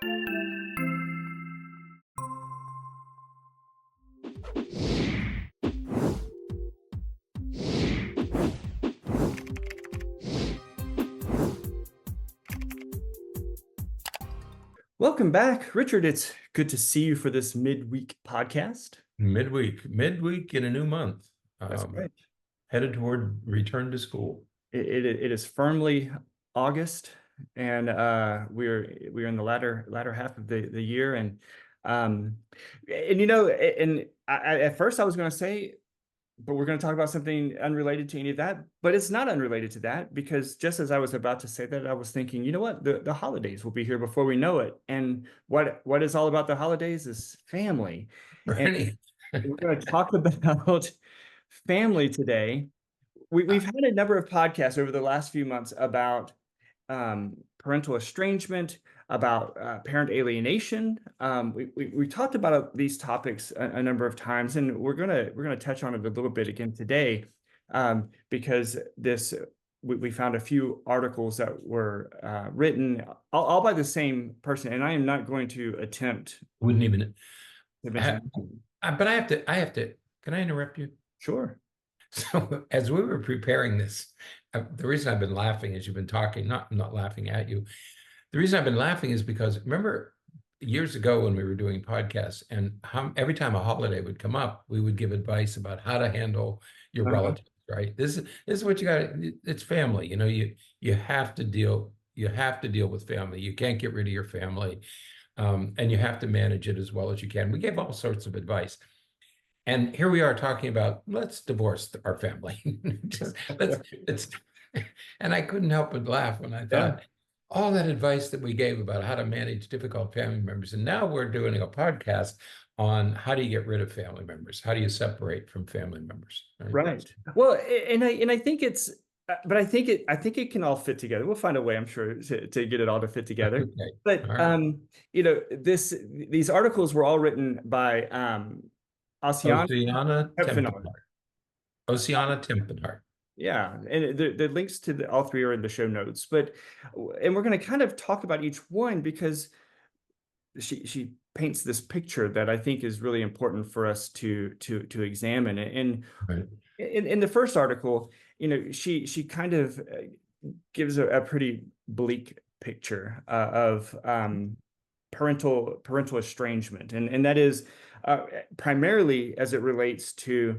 Welcome back, Richard. It's good to see you for this midweek podcast. Midweek in a new month. That's right. Headed toward return to school. It is firmly August, and we're in the latter half of the year, and at first I was going to say, but we're going to talk about something unrelated to any of that, but it's not unrelated to that, because just as I was about to say that, I was thinking, you know what, the holidays will be here before we know it, and what is all about the holidays is family. Bernie. And we're going to talk about family today. We've had a number of podcasts over the last few months about parental estrangement, about parent alienation. We talked about these topics a number of times, and we're gonna touch on it a little bit again today, because we found a few articles that were written all by the same person, and I am not going to attempt. Wouldn't even. To mention. But I have to. Can I interrupt you? Sure. So as we were preparing this, the reason I've been laughing as you've been talking, I'm not laughing at you. The reason I've been laughing is because remember years ago when we were doing podcasts, and every time a holiday would come up, we would give advice about how to handle your relatives, right? This is what you got. It's family. You know, you have to deal with family. You can't get rid of your family, and you have to manage it as well as you can. We gave all sorts of advice. And here we are talking about, let's divorce our family. And I couldn't help but laugh when I thought, all that advice that we gave about how to manage difficult family members, and now we're doing a podcast on how do you get rid of family members? How do you separate from family members? Right. Well, and I think it's, but I think it can all fit together. We'll find a way, I'm sure, to get it all to fit together. Okay. But right. These articles were all written by Oceana Timpenhart. Yeah, and the links to all three are in the show notes. And we're going to kind of talk about each one, because she paints this picture that I think is really important for us to examine. And right. in the first article, she kind of gives a pretty bleak picture of parental estrangement, and that is primarily as it relates to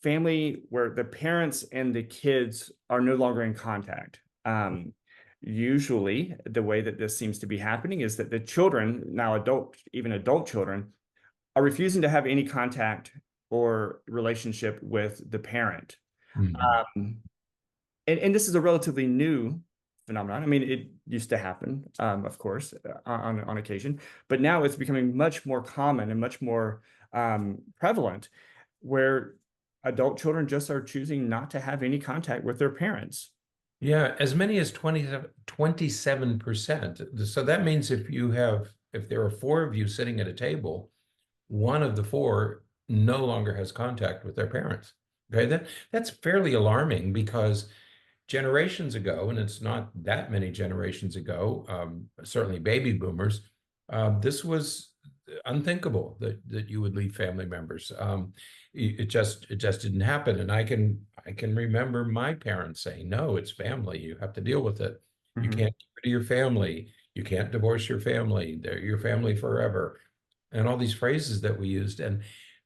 family where the parents and the kids are no longer in contact. Usually the way that this seems to be happening is that the children, now even adult children, are refusing to have any contact or relationship with the parent. Mm-hmm. And this is a relatively new phenomenon. I mean, it used to happen, of course, on occasion, but now it's becoming much more common and much more prevalent, where adult children just are choosing not to have any contact with their parents. Yeah, as many as 27%. So that means if there are four of you sitting at a table, one of the four no longer has contact with their parents. Okay, that's fairly alarming, because generations ago, and it's not that many generations ago, certainly baby boomers, this was unthinkable that you would leave family members. It just didn't happen. And I can remember my parents saying, no, it's family. You have to deal with it. You can't get rid of your family. You can't divorce your family. They're your family forever. And all these phrases that we used. And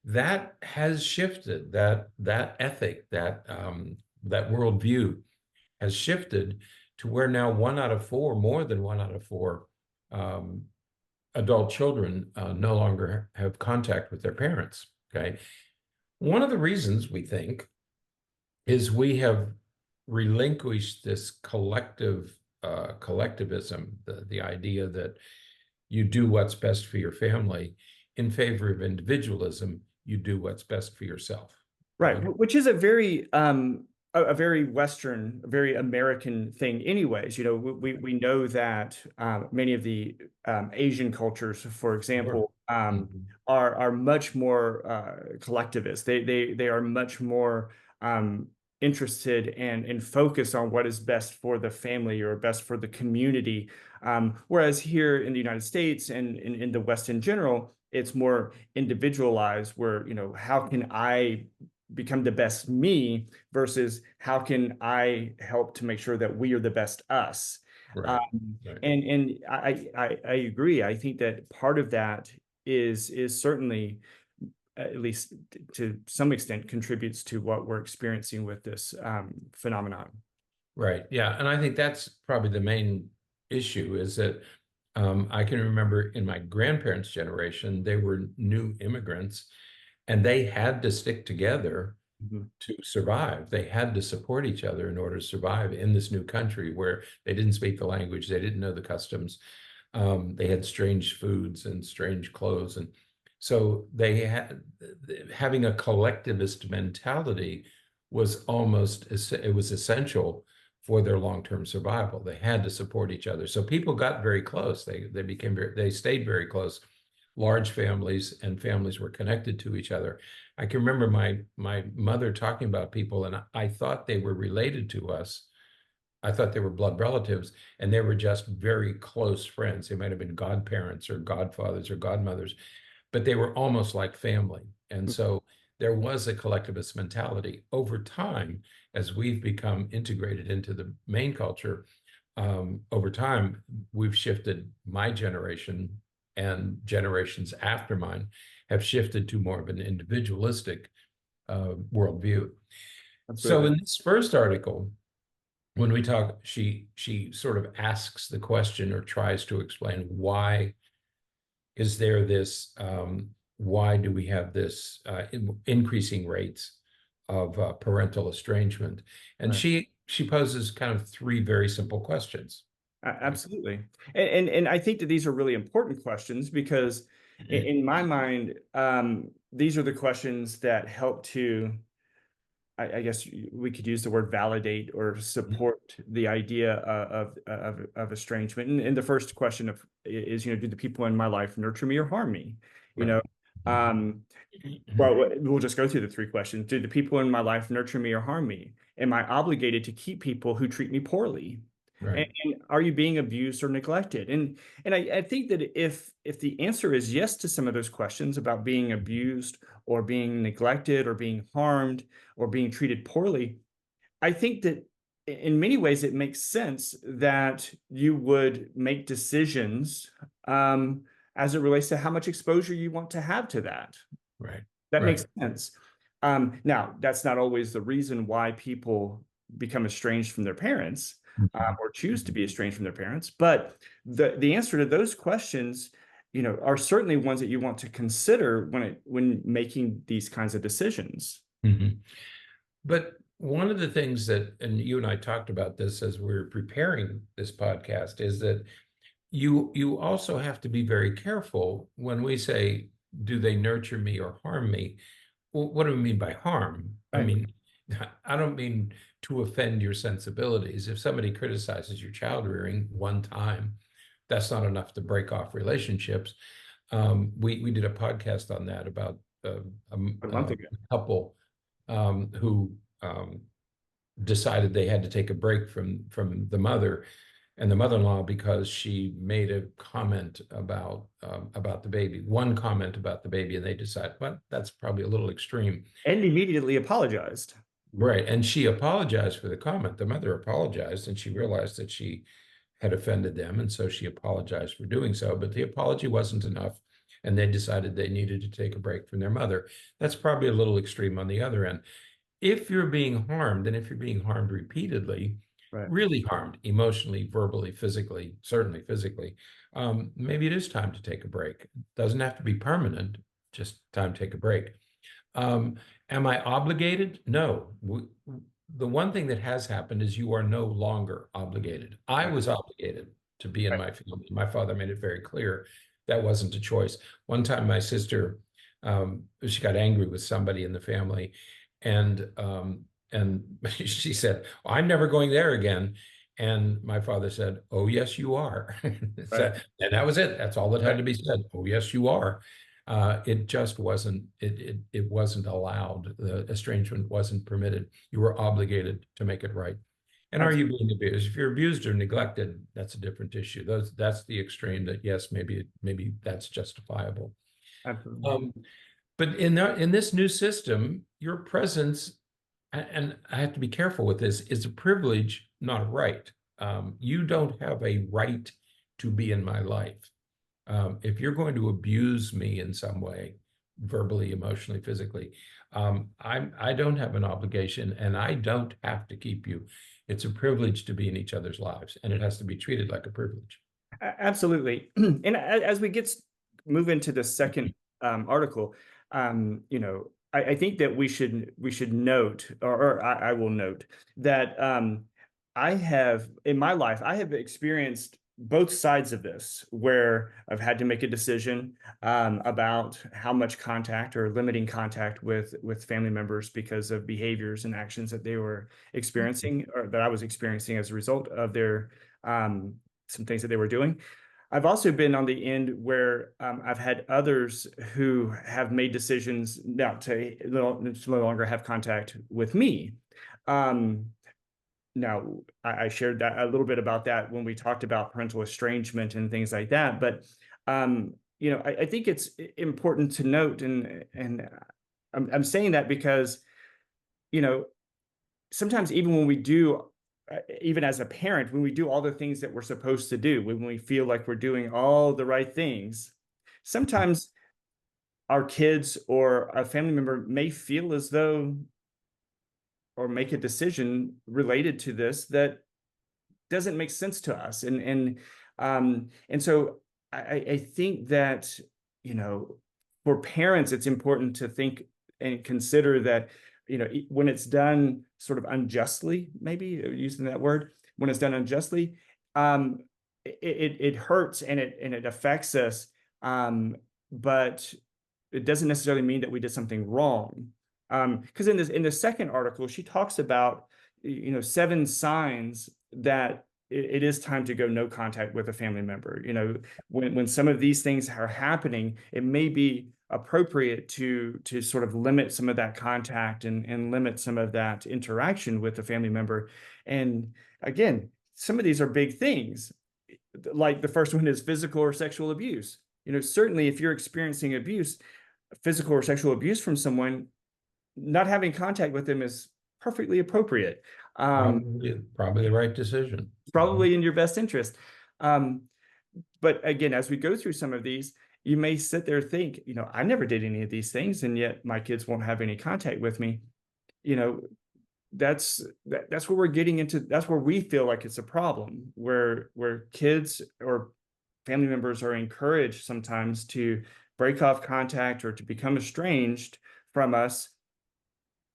that has shifted. That ethic, that worldview has shifted to where now more than one out of four adult children no longer have contact with their parents. Okay. One of the reasons we think is we have relinquished this collectivism, the idea that you do what's best for your family in favor of individualism. You do what's best for yourself. Right. Which is a very Western, very American thing anyways. We know that many of the Asian cultures, for example, are much more collectivist. They are much more interested and focused on what is best for the family or best for the community. Whereas here in the United States and in the West in general, it's more individualized, where, how can I become the best me versus how can I help to make sure that we are the best us. Right. Um, Right. and I agree. I think that part of that is certainly, at least to some extent, contributes to what we're experiencing with this phenomenon. Right. Yeah. And I think that's probably the main issue is that I can remember in my grandparents' generation, they were new immigrants and they had to stick together Mhm. to survive. They had to support each other in order to survive in this new country where they didn't speak the language, they didn't know the customs, they had strange foods and strange clothes, and so they had having a collectivist mentality was almost it was essential for their long-term survival. They had to support each other, so people got very close. They stayed very close. Large families and families were connected to each other. I can remember my mother talking about people, and I thought they were related to us. I thought they were blood relatives, and they were just very close friends. They might have been godparents or godfathers or godmothers, but they were almost like family. And so there was a collectivist mentality. Over time, as we've become integrated into the main culture, over time, we've shifted. My generation and generations after mine have shifted to more of an individualistic worldview. So Absolutely. in this first article, when we talk, she sort of asks the question or tries to explain why is there this, why do we have this increasing rates of parental estrangement? And Right. she poses kind of three very simple questions. Absolutely. And I think that these are really important questions because in my mind, these are the questions that help to, I guess we could use the word validate or support the idea of estrangement. And the first question is, do the people in my life nurture me or harm me? You Right. know, um, well, we'll just go through the three questions. Do the people in my life nurture me or harm me? Am I obligated to keep people who treat me poorly? Right. And are you being abused or neglected? And I think that if the answer is yes to some of those questions about being abused or being neglected or being harmed or being treated poorly, I think that in many ways it makes sense that you would make decisions as it relates to how much exposure you want to have to that. Right. That Right. makes sense. Now, that's not always the reason why people become estranged from their parents, Mhm. or choose to be estranged from their parents. But the answer to those questions, are certainly ones that you want to consider when making these kinds of decisions. Mhm. But one of the things that, and you and I talked about this as we are preparing this podcast, is that you also have to be very careful when we say, do they nurture me or harm me? Well, what do we mean by harm? I Right. mean, I don't mean to offend your sensibilities. If somebody criticizes your child rearing one time, that's not enough to break off relationships. We did a podcast on that about A month a ago. couple who decided they had to take a break from the mother and the mother-in-law because she made a comment about the baby, one comment about the baby, and they decided, well, that's probably a little extreme. And immediately apologized. Right. And she apologized for the comment. The mother apologized and she realized that she had offended them. And so she apologized for doing so. But the apology wasn't enough. And they decided they needed to take a break from their mother. That's probably a little extreme on the other end. If you're being harmed, and if you're being harmed repeatedly, Right. really harmed emotionally, verbally, physically, certainly physically, maybe it is time to take a break. Doesn't have to be permanent, just time to take a break. Um, am I obligated? No. The one thing that has happened is you are no longer obligated. I Right. was obligated to be in Right. my family. My father made it very clear that wasn't a choice. One time, my sister, she got angry with somebody in the family, and she said, well, "I'm never going there again." And my father said, "Oh, yes, you are." Right. And that was it. That's all that had Right. to be said. "Oh, yes, you are." It just wasn't, it wasn't allowed. The estrangement wasn't permitted. You were obligated to make it right. And are you being abused? If you're abused or neglected, that's a different issue. That's the extreme that, yes, maybe that's justifiable. Absolutely. But in this new system, your presence, and I have to be careful with this, is a privilege, not a right. You don't have a right to be in my life. If you're going to abuse me in some way, verbally, emotionally, physically, I don't have an obligation, and I don't have to keep you. It's a privilege to be in each other's lives, and it has to be treated like a privilege. Absolutely. And as we move into the second article, I think that we should note, or I will note that I have in my life I have experienced both sides of this, where I've had to make a decision about how much contact or limiting contact with family members because of behaviors and actions that they were experiencing or that I was experiencing as a result of their some things that they were doing. I've also been on the end where I've had others who have made decisions now to no longer have contact with me. Um, Now, I shared that a little bit about that when we talked about parental estrangement and things like that. But I think it's important to note, and I'm saying that because sometimes even when we do, even as a parent, when we do all the things that we're supposed to do, when we feel like we're doing all the right things, sometimes our kids or a family member may feel as though or make a decision related to this that doesn't make sense to us. And so I think that, for parents, it's important to think and consider that, when it's done sort of unjustly, maybe using that word, when it's done unjustly, it hurts and it affects us. But it doesn't necessarily mean that we did something wrong. Because in the second article, she talks about 7 signs that it is time to go no contact with a family member. When some of these things are happening, it may be appropriate to sort of limit some of that contact and limit some of that interaction with the family member. And again, some of these are big things. Like the first one is physical or sexual abuse. Certainly if you're experiencing abuse, physical or sexual abuse from someone, not having contact with them is perfectly appropriate. Probably the right decision. Probably in your best interest. But again, as we go through some of these, you may sit there and think, I never did any of these things, and yet my kids won't have any contact with me. That's where we're getting into. That's where we feel like it's a problem, where kids or family members are encouraged sometimes to break off contact or to become estranged from us,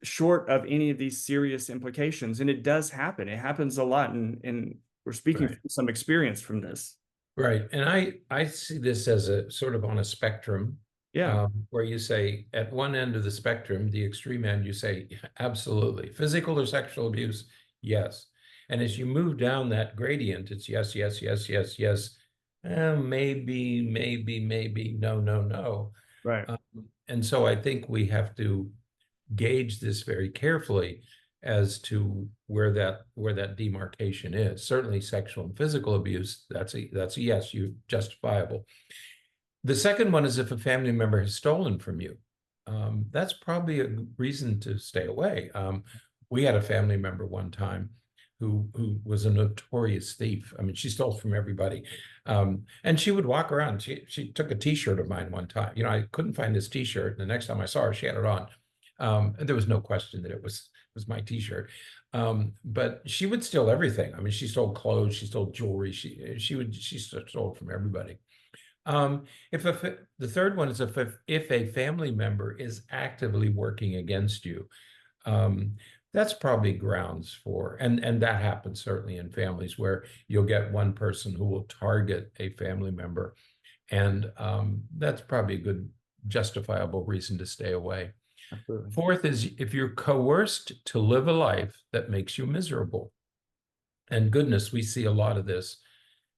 short of any of these serious implications. And it does happen. It happens a lot. And we're speaking Right. from some experience from this. Right. And I see this as a sort of on a spectrum, Yeah. where you say at one end of the spectrum, the extreme end, you say, absolutely. Physical or sexual abuse, yes. And as you move down that gradient, it's yes, yes, yes, yes, yes. Maybe, no, no, no. Right. And so I think we have to gauge this very carefully as to where that demarcation is. Certainly sexual and physical abuse, that's a yes, you justifiable. The second one is if a family member has stolen from you. That's probably a reason to stay away. We had a family member one time who was a notorious thief. I mean, she stole from everybody. And she would walk around. She took a T-shirt of mine one time. I couldn't find this T-shirt. The next time I saw her, she had it on. And there was no question that it was my T-shirt. But she would steal everything. I mean, she stole clothes, she stole jewelry, she stole from everybody. The third one is if a family member is actively working against you, that's probably grounds for, and that happens certainly in families where you'll get one person who will target a family member, and that's probably a good justifiable reason to stay away. Absolutely. Fourth is if you're coerced to live a life that makes you miserable. And goodness, we see a lot of this,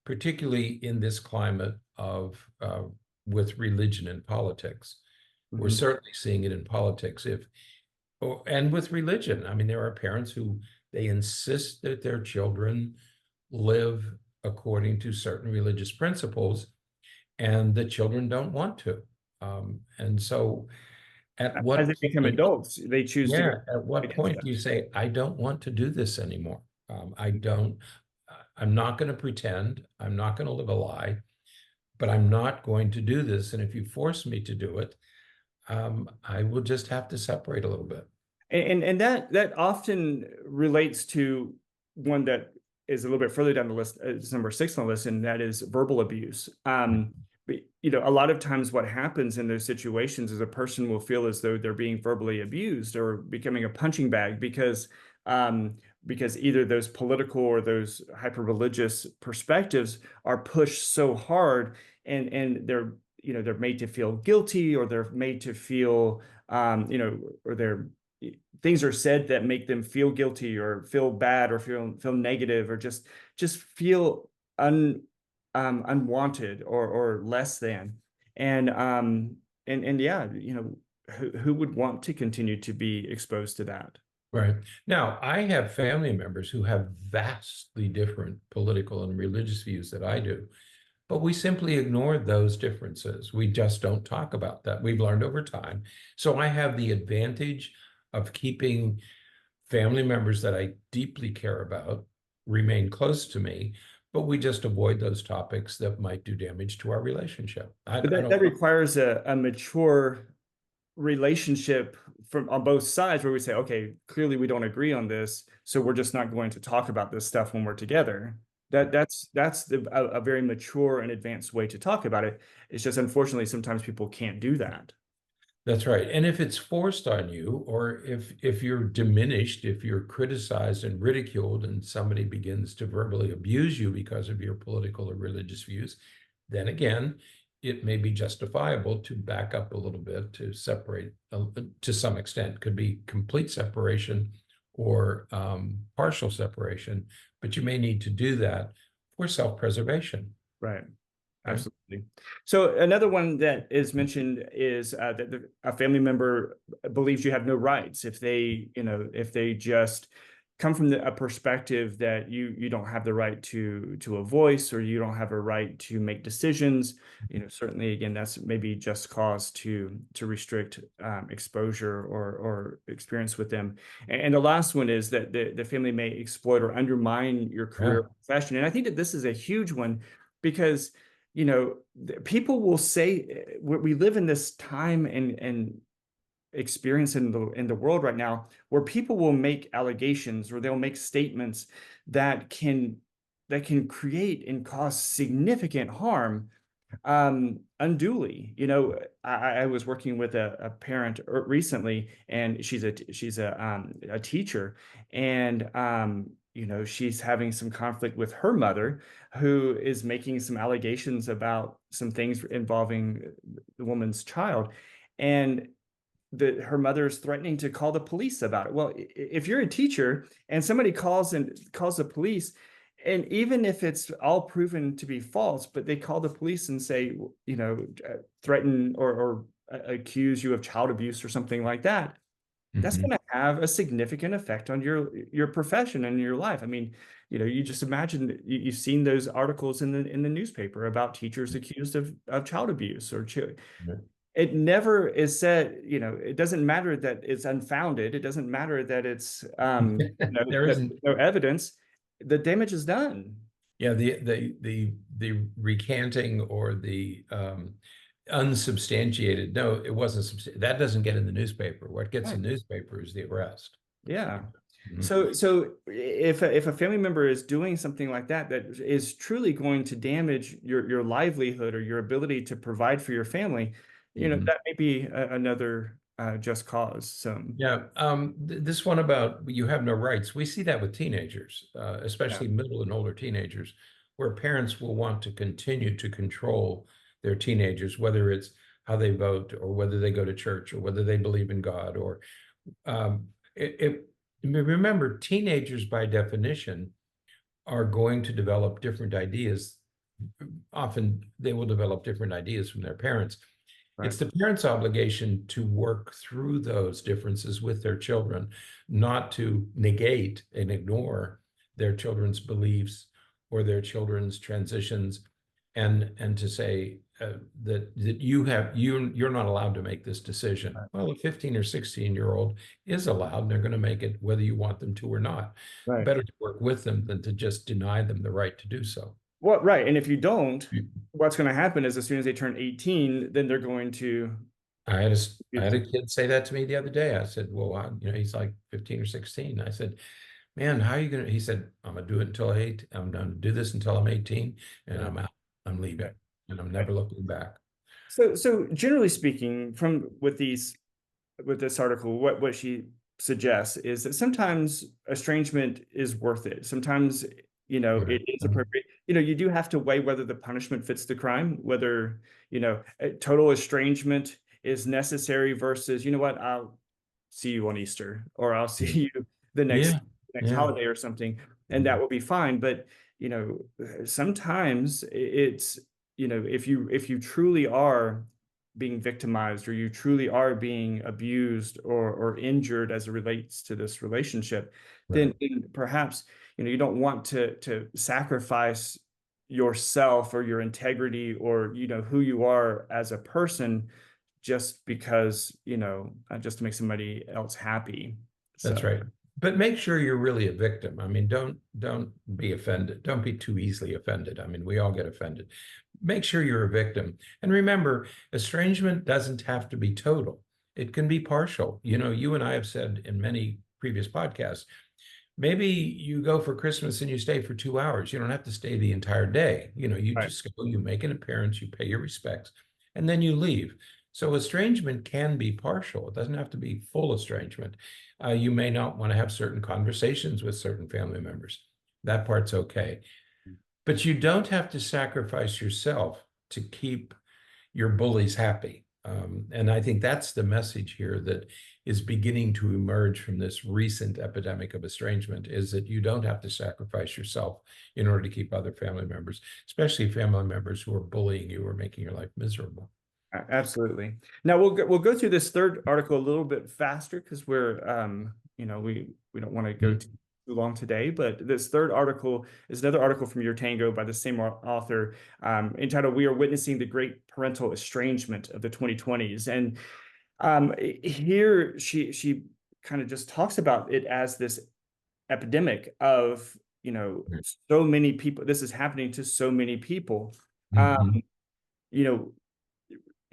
particularly in this climate of with religion and politics. We're Mhm. certainly seeing it in politics. And with religion, I mean, there are parents who they insist that their children live according to certain religious principles, and the children don't want to. And so, at As what they become point, adults, they choose to go yeah, at what against point that. do you say, I don't want to do this anymore? I don't, I'm not going to pretend, I'm not going to live a lie, but I'm not going to do this. And if you force me to do it, I will just have to separate a little bit. And that often relates to one that is a little bit further down the list, it's number 6 on the list, and that is verbal abuse. But, a lot of times what happens in those situations is a person will feel as though they're being verbally abused or becoming a punching bag because either those political or those hyper-religious perspectives are pushed so hard, and they're made to feel guilty, or they're made to feel or they're things are said that make them feel guilty or feel bad or feel negative, or just feel unwanted or less than. And yeah, who would want to continue to be exposed to that? Right. Now, I have family members who have vastly different political and religious views that I do, but we simply ignore those differences. We just don't talk about that. We've learned over time. So I have the advantage of keeping family members that I deeply care about remain close to me, but we just avoid those topics that might do damage to our relationship. But I that don't. requires a mature relationship from on both sides, where we say, okay, clearly we don't agree on this, so we're just not going to talk about this stuff when we're together. That's a very mature and advanced way to talk about it. It's just, unfortunately, sometimes people can't do that. That's right. And if it's forced on you, or if you're diminished, if you're criticized and ridiculed, and somebody begins to verbally abuse you because of your political or religious views, then again, it may be justifiable to back up a little bit, to separate to some extent. Could be complete separation or partial separation, but you may need to do that for self-preservation. Right. Okay? Absolutely. So another one that is mentioned is that a family member believes you have no rights if they just come from a perspective that you don't have the right to a voice, or you don't have a right to make decisions. Certainly, again, that's maybe just cause to restrict exposure or experience with them. And the last one is that the family may exploit or undermine your career Yeah. or profession. And I think that this is a huge one, because people will say, we live in this time and experience in the world right now, where people will make allegations, or they'll make statements that can create and cause significant harm unduly. I was working with a parent recently, and she's a teacher, and she's having some conflict with her mother, who is making some allegations about some things involving the woman's child, and her mother is threatening to call the police about it. Well, if you're a teacher and somebody calls the police, and even if it's all proven to be false, but they call the police and say, threaten or accuse you of child abuse or something like that, that's Mhm. going to have a significant effect on your profession and your life. I mean, you just imagine, you've seen those articles in the newspaper about teachers accused of child abuse, or Yeah. it never is said. It doesn't matter that it's unfounded. It doesn't matter that it's There that isn't. there's no evidence. The damage is done. Yeah, the recanting or the unsubstantiated, no, it wasn't that doesn't get in the newspaper. What gets Right. in the newspaper is the arrest. Yeah. Mhm. So if a family member is doing something like that, that is truly going to damage your livelihood or your ability to provide for your family, Mhm. that may be another just cause. So Yeah, this one about you have no rights. We see that with teenagers, yeah. especially middle and older teenagers, where parents will want to continue to control their teenagers, whether it's how they vote, or whether they go to church, or whether they believe in God, or um, remember, teenagers by definition are going to develop different ideas often they will develop different ideas from their parents. Right. It's the parents' obligation to work through those differences with their children, not to negate and ignore their children's beliefs or their children's transitions, and to say that you're not allowed to make this decision. Well, a 15 or 16-year-old is allowed, and they're going to make it whether you want them to or not. Right. Better to work with them than to just deny them the right to do so. Well, right. And if you don't, Mm. what's going to happen is as soon as they turn 18, then they're going to I had a kid say that to me the other day. I said, well, he's like 15 or 16. I said, man, how are you going to, he said, I'm going to do it until I'm going to do this until I'm 18 and Yeah. I'm out. I'm leaving Okay. and I'm never looking back. So generally speaking, with this article, what she suggests is that sometimes estrangement is worth it. Sometimes, Right. it is appropriate. You do have to weigh whether the punishment fits the crime, whether, a total estrangement is necessary versus, you know what, I'll see you on Easter, or I'll see you the next Yeah. next Yeah. holiday or something, and that will be fine. But sometimes it's if you truly are being victimized, or you truly are being abused or injured as it relates to this relationship, Right. then perhaps you don't want to sacrifice yourself or your integrity, or who you are as a person, just because just to make somebody else happy. That's So right. But make sure you're really a victim. I mean, don't be offended. Don't be too easily offended. I mean, we all get offended. Make sure you're a victim. And remember, estrangement doesn't have to be total. It can be partial. You and I have said in many previous podcasts, maybe you go for Christmas and you stay for 2 hours. You don't have to stay the entire day. You right. just go, you make an appearance, you pay your respects, and then you leave. So estrangement can be partial. It doesn't have to be full estrangement. You may not want to have certain conversations with certain family members. That part's okay. But you don't have to sacrifice yourself to keep your bullies happy. And I think that's the message here that is beginning to emerge from this recent epidemic of estrangement, is that you don't have to sacrifice yourself in order to keep other family members, especially family members who are bullying you or making your life miserable. Absolutely. Now we'll go through this third article a little bit faster, because we're we don't want to go too long today. But this third article is another article from Your Tango by the same author, entitled "We Are Witnessing the Great Parental Estrangement of the 2020s." And here she kind of just talks about it as this epidemic of so many people. This is happening to so many people. Mm-hmm. You know,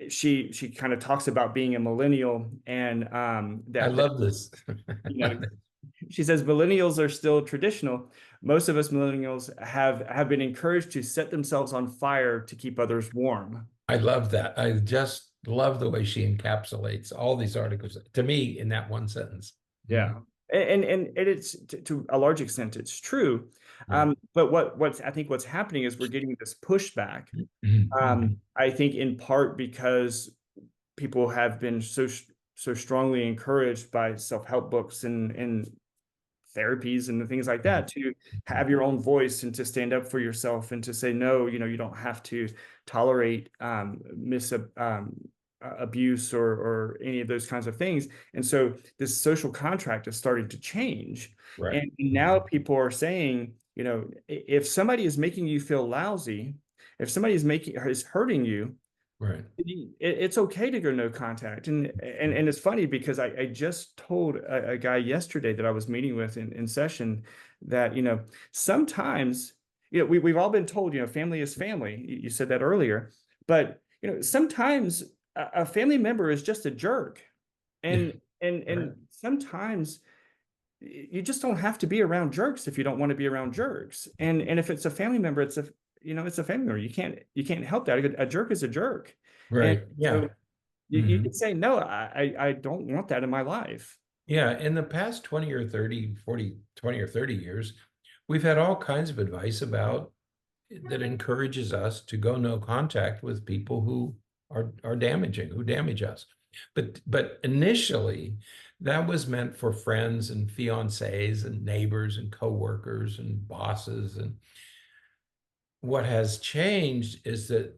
she kind of talks about being a millennial, and I that love this. you know she says millennials are still traditional. Most of us millennials have been encouraged to set themselves on fire to keep others warm. I love that. I just love the way she encapsulates all these articles to me in that one sentence. Yeah. And it's to a large extent it's true. Yeah. But I think what's happening is we're getting this pushback. Mhm. I think in part because people have been so strongly encouraged by self-help books and therapies and things like that to have your own voice, and to stand up for yourself, and to say no, you don't have to tolerate abuse or any of those kinds of things. And so this social contract is starting to change. Right. And now people are saying, if somebody is making you feel lousy, if somebody is hurting you, Right. it's okay to go no contact. And it's funny because I just told a guy yesterday that I was meeting with in session that sometimes we've all been told family is family. You said that earlier, but sometimes a family member is just a jerk, Yeah. and Right. sometimes you just don't have to be around jerks if you don't want to be around jerks. And if it's a family member, it's a family member. You can't help that. A jerk is a jerk. And Right. Yeah. so you Mhm. can say, no, I don't want that in my life. Yeah. In the past 20 or 30, 40, 20 or 30 years, we've had all kinds of advice about that encourages us to go no contact with people who are damaging, who damage us. But initially, that was meant for friends and fiancés and neighbors and coworkers and bosses. And what has changed is that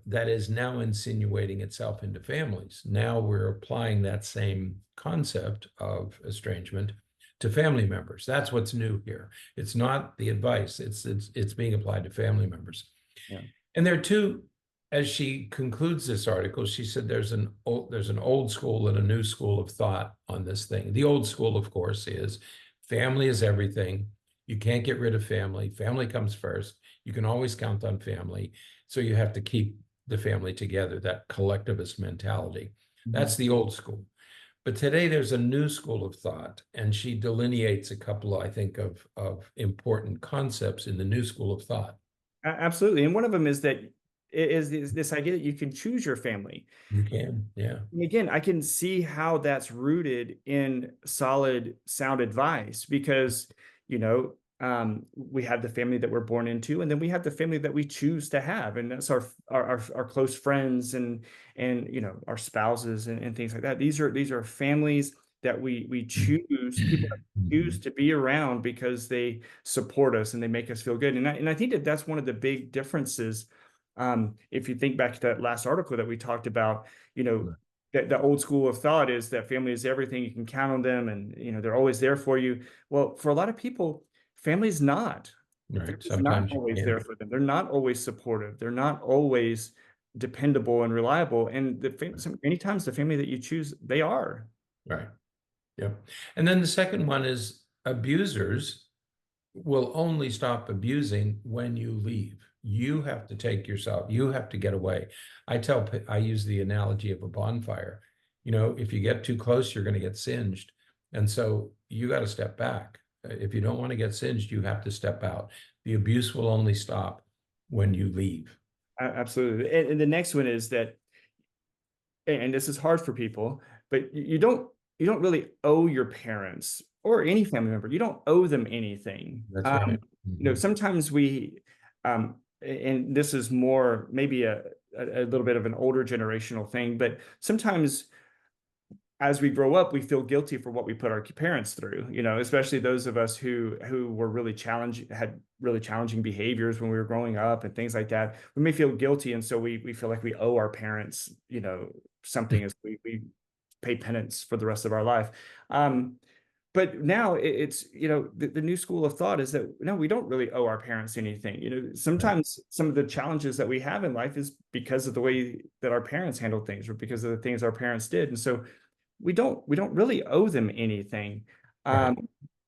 that is now insinuating itself into families. Now we're applying that same concept of estrangement to family members. That's what's new here. It's not the advice, it's being applied to family members. Yeah. And there are two, as she concludes this article, she said there's an old school and a new school of thought on this thing. The old school, of course, is family is everything. You can't get rid of family. Family comes first. You can always count on family. So you have to keep the family together, that collectivist mentality. That's the old school. But today there's a new school of thought, and she delineates a couple, I think, of important concepts in the new school of thought. Absolutely. And one of them is that is this idea that you can choose your family. You can, yeah. And again, I can see how that's rooted in solid, sound advice because, we have the family that we're born into, and then we have the family that we choose to have, and that's our close friends and our spouses and things like that. These are families that we choose, people that choose to be around because they support us and they make us feel good. And I think that that's one of the big differences. If you think back to that last article that we talked about, that the old school of thought is that family is everything. You can count on them, and they're always there for you. Well, for a lot of people, family's not. Right. Family's not Sometimes you always there can. for them. They're not always supportive. They're not always dependable and reliable. And many times the family that you choose, they are. Right. Yep. And then the second one is abusers will only stop abusing when you leave. You have to take yourself, you have to get away. I use the analogy of a bonfire. If you get too close, you're going to get singed. And so you got to step back. If you don't want to get singed, you have to step out. The abuse will only stop when you leave. Absolutely. And the next one is that, and this is hard for people, but you don't really owe your parents or any family member, you don't owe them anything. That's right. Sometimes and this is more maybe a little bit of an older generational thing, but sometimes as we grow up, we feel guilty for what we put our parents through, especially those of us who were had really challenging behaviors when we were growing up and things like that. We may feel guilty. And so we feel like we owe our parents, something as we pay penance for the rest of our life. But now it's, the new school of thought is that, no, we don't really owe our parents anything. Sometimes some of the challenges that we have in life is because of the way that our parents handled things or because of the things our parents did. And so we don't really owe them anything. Right.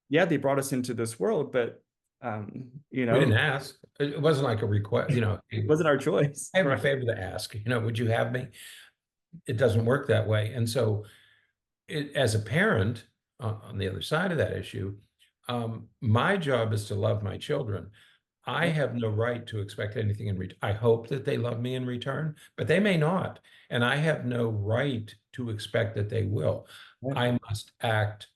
Yeah, they brought us into this world, but We didn't ask. It wasn't like a request, it wasn't our choice. I have a Right. favor to ask, would you have me? It doesn't work that way. And so as a parent on the other side of that issue, my job is to love my children. I have no right to expect anything in return. I hope that they love me in return, but they may not. And I have no right to expect that they will. Right. I must act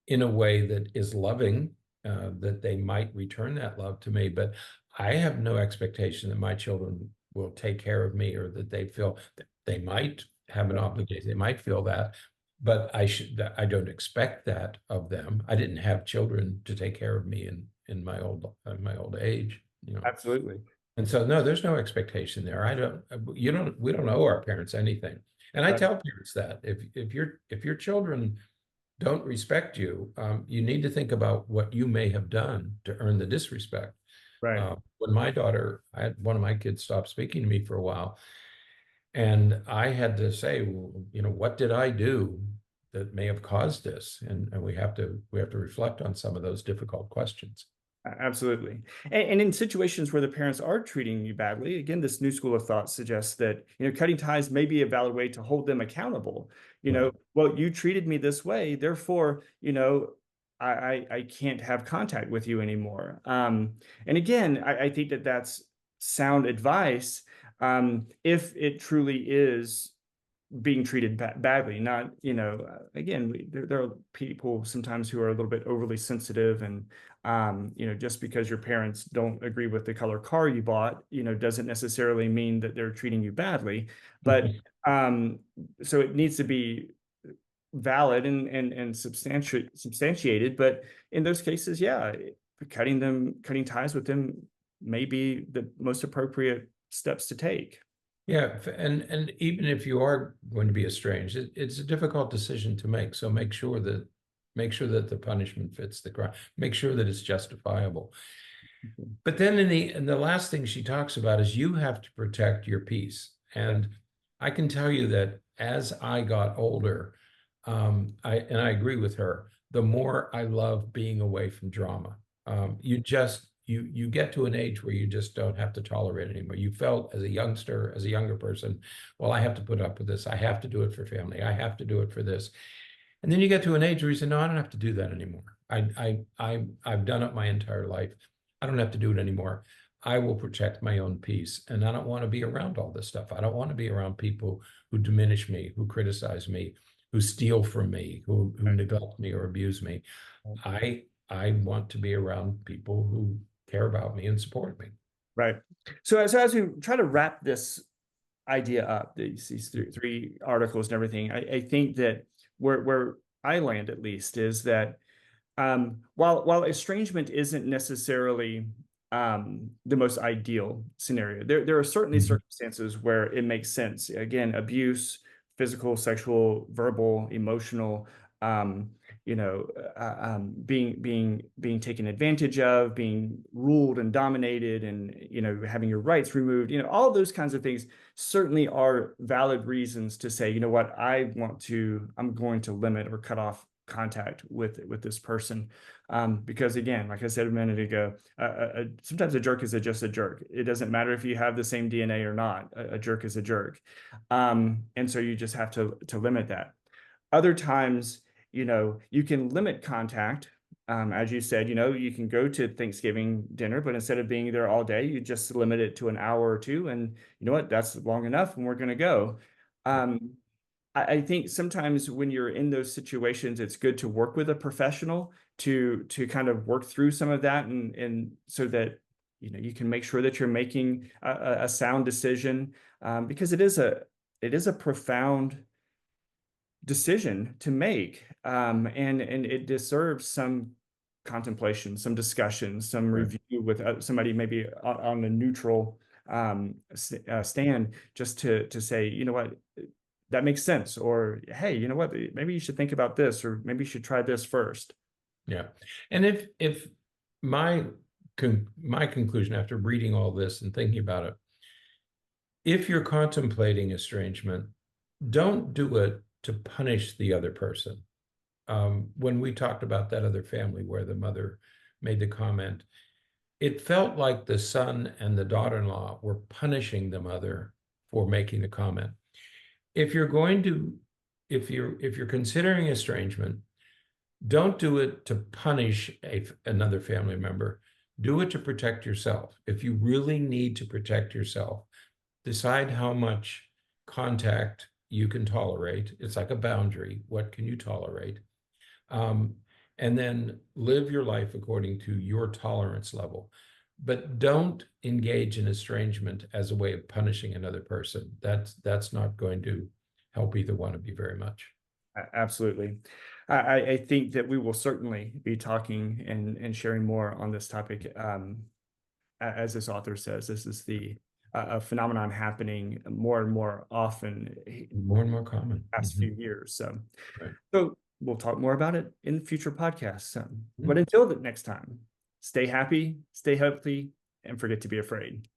in a way that is loving, that they might return that love to me. But I have no expectation that my children will take care of me or that they feel that they might have an obligation. They might feel that, but I don't expect that of them. I didn't have children to take care of me in my old age, Absolutely. And so no, there's no expectation there. We don't owe our parents anything. And I tell parents that if your children don't respect you, you need to think about what you may have done to earn the disrespect. Right. When I had one of my kids stop speaking to me for a while, and I had to say, well, what did I do that may have caused this? And we have to reflect on some of those difficult questions. Absolutely. And in situations where the parents are treating you badly, again, this new school of thought suggests that, cutting ties may be a valid way to hold them accountable. Right. Well, you treated me this way, therefore, I can't have contact with you anymore. And again, I think that that's sound advice, if it truly is being treated badly. Not, again, there are people sometimes who are a little bit overly sensitive, and just because your parents don't agree with the color car you bought, doesn't necessarily mean that they're treating you badly. But so it needs to be valid and substantiated. But in those cases, yeah, cutting ties with them may be the most appropriate steps to take. Yeah, and even if you are going to be estranged, it's a difficult decision to make. So make sure that the punishment fits the crime. Make sure that it's justifiable. But then in the last thing she talks about is you have to protect your peace. And I can tell you that as I got older, I agree with her, the more I love being away from drama. You get to an age where you just don't have to tolerate it anymore. You felt as a youngster, as a younger person, well, I have to put up with this. I have to do it for family. I have to do it for this. And then you get to an age where you say, no, I don't have to do that anymore. I've done it my entire life. I don't have to do it anymore. I will protect my own peace. And I don't want to be around all this stuff. I don't want to be around people who diminish me, who criticize me, who steal from me, who neglect me or abuse me. I want to be around people who care about me and support me. Right. So as we try to wrap this idea up, these three articles and everything, I think that where I land at least is that while estrangement isn't necessarily the most ideal scenario, there are certainly circumstances where it makes sense. Again, abuse, physical, sexual, verbal, emotional, you know, being taken advantage of, being ruled and dominated, and having your rights removed. All of those kinds of things certainly are valid reasons to say, you know what, I'm going to limit or cut off contact with this person, because again, like I said a minute ago, sometimes a jerk is just a jerk. It doesn't matter if you have the same DNA or not. A jerk is a jerk, and so you just have to limit that. Other times, you can limit contact. As you said, you can go to Thanksgiving dinner, but instead of being there all day, you just limit it to an hour or two, and you know what, that's long enough, and we're going to go. I think sometimes when you're in those situations, it's good to work with a professional to kind of work through some of that, and so that you can make sure that you're making a sound decision, because it is a profound decision to make, and it deserves some contemplation, some discussion, some review with somebody maybe on a neutral stand, just to say, you know what, that makes sense, or hey, you know what, maybe you should think about this, or maybe you should try this first. Yeah. And if my conclusion after reading all this and thinking about it, if you're contemplating estrangement, don't do it to punish the other person. When we talked about that other family where the mother made the comment, it felt like the son and the daughter-in-law were punishing the mother for making the comment. If you're considering estrangement, don't do it to punish another family member. Do it to protect yourself. If you really need to protect yourself, decide how much contact you can tolerate. It's like a boundary. What can you tolerate? And then live your life according to your tolerance level. But don't engage in estrangement as a way of punishing another person. That's not going to help either one of you very much. Absolutely. I think that we will certainly be talking and sharing more on this topic. As this author says, this is a phenomenon happening more and more often, More and more common. past few years. Right. So we'll talk more about it in future podcasts. But until the next time, stay happy, stay healthy, and forget to be afraid.